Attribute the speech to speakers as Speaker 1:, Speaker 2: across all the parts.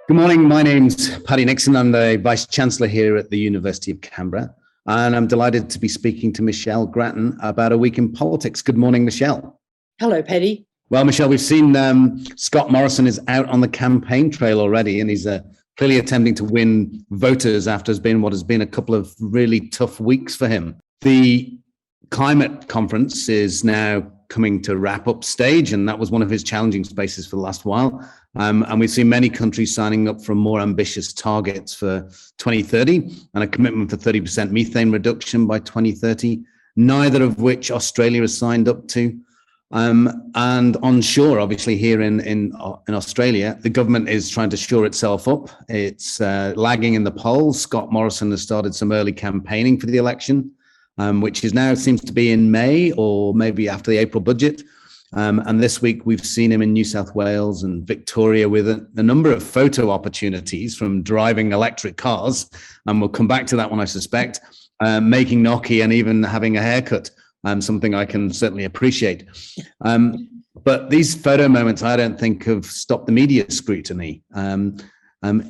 Speaker 1: Good morning. My name's Paddy Nixon. I'm the Vice-Chancellor here at the University of Canberra, and I'm delighted to be speaking to Michelle Grattan about a week in politics. Good morning, Michelle.
Speaker 2: Hello, Paddy.
Speaker 1: Well, Michelle, we've seen Scott Morrison is out on the campaign trail already, and he's clearly attempting to win voters after what has been a couple of really tough weeks for him. The climate conference is now coming to wrap-up stage, and that was one of his challenging spaces for the last while. And we've seen many countries signing up for more ambitious targets for 2030 and a commitment for 30% methane reduction by 2030, neither of which Australia has signed up to. And onshore, obviously here in Australia, the government is trying to shore itself up. It's lagging in the polls. Scott Morrison has started some early campaigning for the election, which is now seems to be in May or maybe after the April budget. And this week we've seen him in New South Wales and Victoria with a number of photo opportunities from driving electric cars. And we'll come back to that one, I suspect, making gnocchi and even having a haircut, something I can certainly appreciate. But these photo moments, I don't think, have stopped the media scrutiny.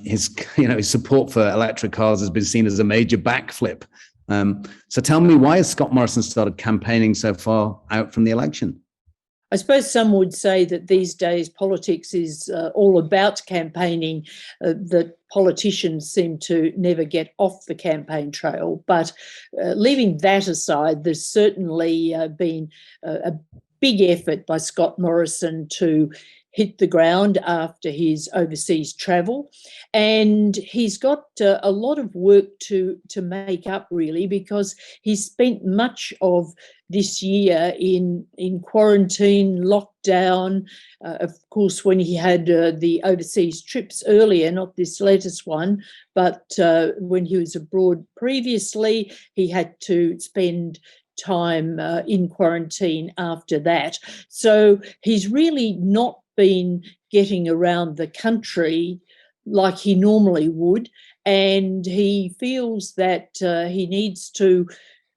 Speaker 1: His support for electric cars has been seen as a major backflip. So tell me, why has Scott Morrison started campaigning so far out from the election?
Speaker 2: I suppose some would say that these days politics is all about campaigning, that politicians seem to never get off the campaign trail. But leaving that aside, there's certainly been a big effort by Scott Morrison to hit the ground after his overseas travel. And he's got a lot of work to make up, really, because he's spent much of this year in quarantine, lockdown. Of course, when he had the overseas trips earlier, not this latest one, but when he was abroad previously, he had to spend time in quarantine after that. So he's really not been getting around the country like he normally would, and he feels that he needs to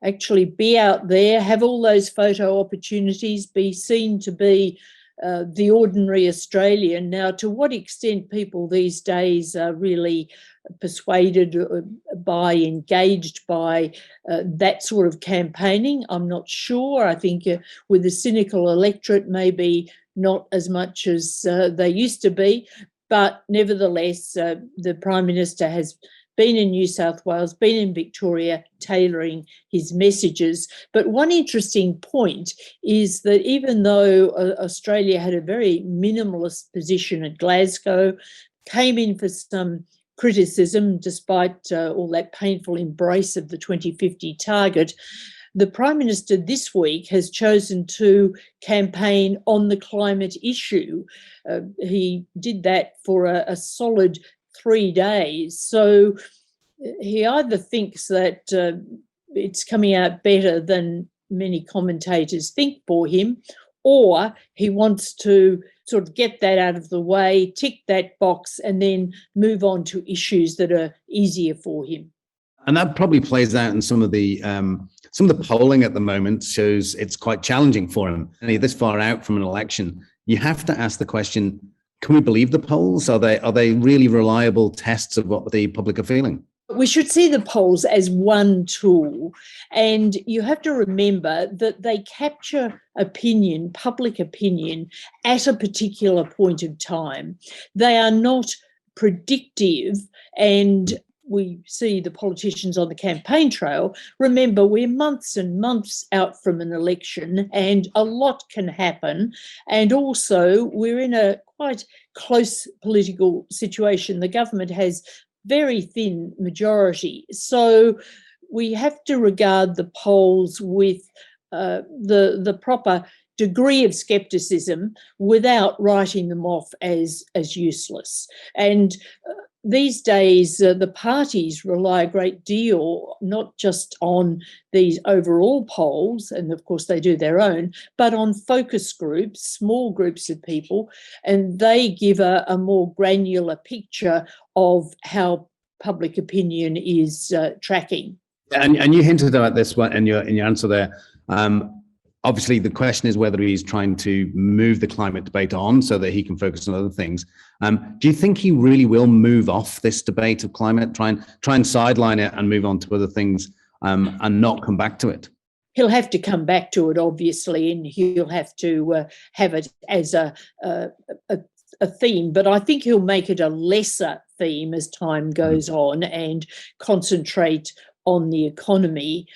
Speaker 2: actually be out there, have all those photo opportunities, be seen to be the ordinary Australian. Now, to what extent people these days are really persuaded by, engaged by that sort of campaigning, I'm not sure. I think with the cynical electorate, maybe not as much as they used to be, but nevertheless, the Prime Minister has been in New South Wales, been in Victoria, tailoring his messages. But one interesting point is that even though Australia had a very minimalist position at Glasgow, came in for some criticism despite all that painful embrace of the 2050 target, the Prime Minister this week has chosen to campaign on the climate issue. He did that for a solid 3 days. So he either thinks that it's coming out better than many commentators think for him, or he wants to sort of get that out of the way, tick that box, and then move on to issues that are easier for him.
Speaker 1: And that probably plays out in some of the polling at the moment shows it's quite challenging for him. And this far out from an election, you have to ask the question, can we believe the polls? Are they really reliable tests of what the public are feeling?
Speaker 2: We should see the polls as one tool, and you have to remember that they capture opinion, public opinion, at a particular point of time. They are not predictive, and we see the politicians on the campaign trail. Remember, we're months and months out from an election, and a lot can happen. And also, we're in a quite close political situation. The government has very thin majority. So we have to regard the polls with the proper degree of scepticism without writing them off as useless. And these days, the parties rely a great deal, not just on these overall polls, and of course they do their own, but on focus groups, small groups of people, and they give a more granular picture of how public opinion is tracking.
Speaker 1: And you hinted at this one in your answer there. obviously, the question is whether he's trying to move the climate debate on so that he can focus on other things. Do you think he really will move off this debate of climate, try and sideline it and move on to other things and not come back to it?
Speaker 2: He'll have to come back to it, obviously, and he'll have to have it as a theme. But I think he'll make it a lesser theme as time goes on and concentrate on the economy.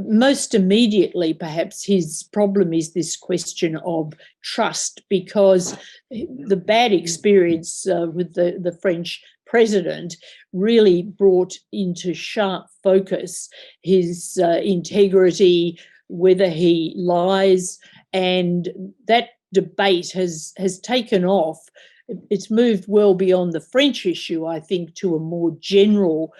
Speaker 2: Most immediately, perhaps, his problem is this question of trust, because the bad experience with the French president really brought into sharp focus his integrity, whether he lies, and that debate has taken off. It's moved well beyond the French issue, I think, to a more general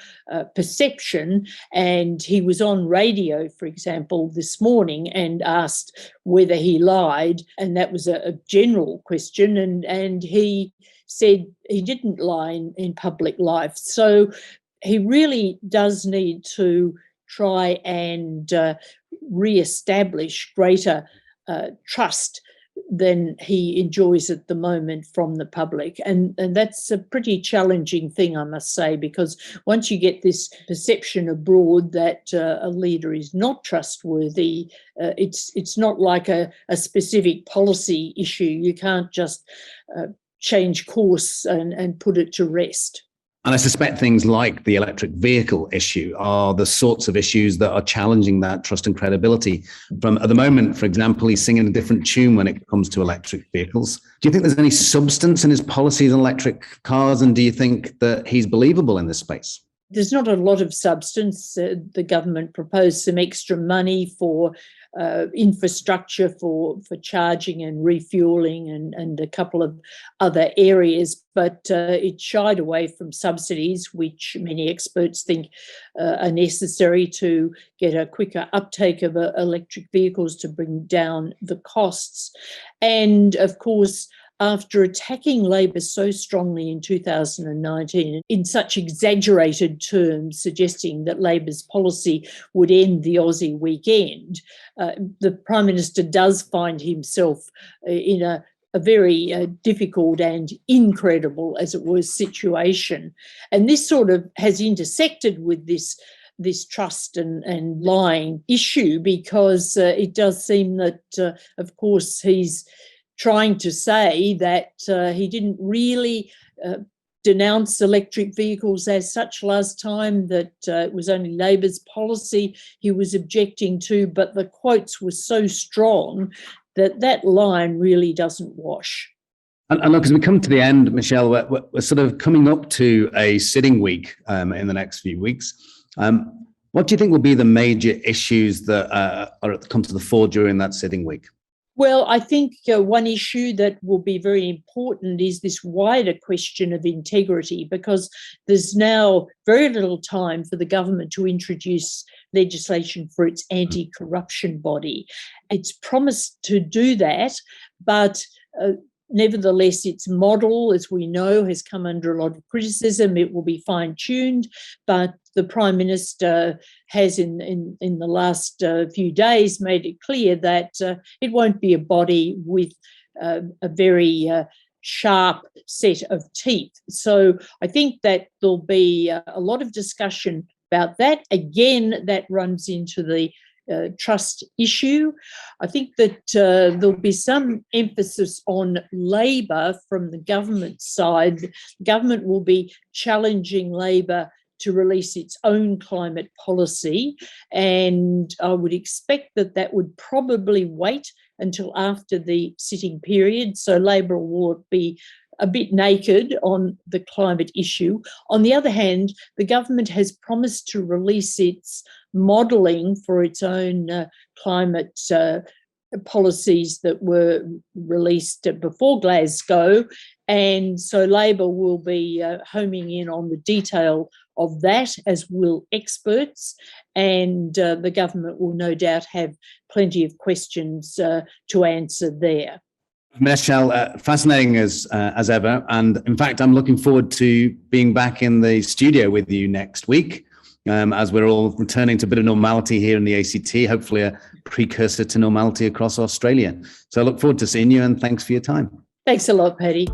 Speaker 2: perception. And he was on radio, for example, this morning and asked whether he lied. And that was a general question. And he said he didn't lie in public life. So he really does need to try and re-establish greater trust than he enjoys at the moment from the public. And that's a pretty challenging thing, I must say, because once you get this perception abroad that a leader is not trustworthy, it's not like a specific policy issue. You can't just change course and put it to rest.
Speaker 1: And I suspect things like the electric vehicle issue are the sorts of issues that are challenging that trust and credibility. From at the moment, for example, he's singing a different tune when it comes to electric vehicles. Do you think there's any substance in his policies on electric cars? And do you think that he's believable in this space?
Speaker 2: There's not a lot of substance. The government proposed some extra money for infrastructure for charging and refueling and a couple of other areas, but it shied away from subsidies, which many experts think are necessary to get a quicker uptake of electric vehicles to bring down the costs. And of course, after attacking Labor so strongly in 2019 in such exaggerated terms, suggesting that Labor's policy would end the Aussie weekend, the Prime Minister does find himself in a very difficult and incredible, as it was, situation. And this sort of has intersected with this trust and lying issue, because it does seem that, of course, he's trying to say that he didn't really denounce electric vehicles as such last time, that it was only Labor's policy he was objecting to, but the quotes were so strong that line really doesn't wash.
Speaker 1: And look, as we come to the end, Michelle, we're sort of coming up to a sitting week in the next few weeks. What do you think will be the major issues that come to the fore during that sitting week?
Speaker 2: Well, I think one issue that will be very important is this wider question of integrity, because there's now very little time for the government to introduce legislation for its anti-corruption body. It's promised to do that, but nevertheless, its model, as we know, has come under a lot of criticism. It will be fine-tuned, but the Prime Minister has in the last few days made it clear that it won't be a body with a very sharp set of teeth. So I think that there'll be a lot of discussion about that. Again, that runs into the trust issue. I think that there'll be some emphasis on Labor from the government side. The government will be challenging Labor to release its own climate policy, and I would expect that would probably wait until after the sitting period, so Labor will be a bit naked on the climate issue. On the other hand, the government has promised to release its modelling for its own climate policies that were released before Glasgow, and so Labor will be homing in on the detail of that, as will experts, and the government will no doubt have plenty of questions to answer there.
Speaker 1: Michelle, fascinating as ever, and in fact, I'm looking forward to being back in the studio with you next week. as we're all returning to a bit of normality here in the ACT, hopefully a precursor to normality across Australia. So I look forward to seeing you, and thanks for your time.
Speaker 2: Thanks a lot, Paddy.